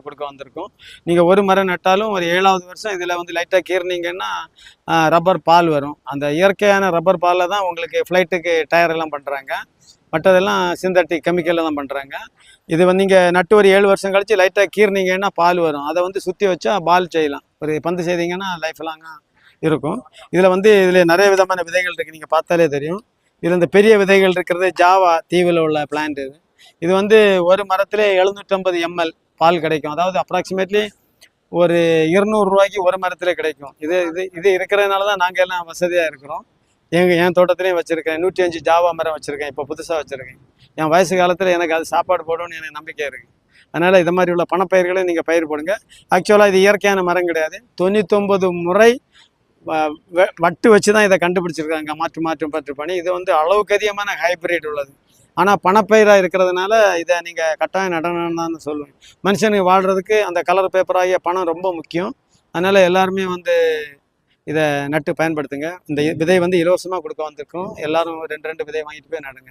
கொடுக்க வந்திருக்கோம். நீங்கள் ஒரு மரம் நட்டாலும் ஒரு 7வது வருஷம் இதில் வந்து லைட்டாக கீறினீங்கன்னா ரப்பர் பால் வரும். அந்த இயற்கையான ரப்பர் பாலில் தான் உங்களுக்கு ஃப்ளைட்டுக்கு டயர் எல்லாம் பண்ணுறாங்க. மற்றதெல்லாம் சிந்தட்டிக் கெமிக்கலில் தான் பண்ணுறாங்க. இது வந்து நீங்கள் நட்டு ஒரு 7 வருஷம் கழித்து லைட்டாக கீறினீங்கன்னா பால் வரும். அதை வந்து சுற்றி வச்சா பால் செய்யலாம். ஒரு பந்து செய்தீங்கன்னா லைஃப் லாங்காக இருக்கும். இதில் நிறைய விதமான விதைகள் இருக்குது. நீங்கள் பார்த்தாலே தெரியும். இதில் இந்த பெரிய விதைகள் இருக்கிறது ஜாவா தீவில் உள்ள பிளான்ட். இது வந்து ஒரு மரத்திலே 750 ml பால் கிடைக்கும். அதாவது அப்ராக்சிமேட்லி ஒரு 200 ரூபாய்க்கு ஒரு மரத்திலே கிடைக்கும். இது இது இது இருக்கிறதுனால தான் நாங்கள் எல்லாம் வசதியாக இருக்கிறோம். என் தோட்டத்திலையும் வச்சுருக்கேன். 105 ஜாவா மரம் வச்சுருக்கேன். இப்போ புதுசாக வச்சுருக்கேன். என் வயசு காலத்தில் எனக்கு அது சாப்பாடு போடும்னு எனக்கு நம்பிக்கை இருக்குது. அதனால் இது மாதிரி உள்ள பணப்பயிர்களை நீங்கள் பயிர் போடுங்க. ஆக்சுவலாக இது இயற்கையான மரம் கிடையாது. 99 முறை வட்டு வச்சு தான் இதை கண்டுபிடிச்சிருக்காங்க. மாற்று பண்ணி இது வந்து அளவுக்கு அதிகமான ஹைப்ரிட் உள்ளது. ஆனால் பணப்பயிராக இருக்கிறதுனால இதை நீங்கள் கட்டாயம் நடணும்னு தான் சொல்லுவேன். மனுஷனுக்கு வாழ்கிறதுக்கு அந்த கலர் பேப்பராகிய பணம் ரொம்ப முக்கியம். அதனால் எல்லாருமே வந்து இதை நட்டு பயன்படுத்துங்க. இந்த விதை வந்து இலவசமாக கொடுக்க வந்திருக்கோம். எல்லாரும் 2 விதை வாங்கிட்டு போய் நடுங்க.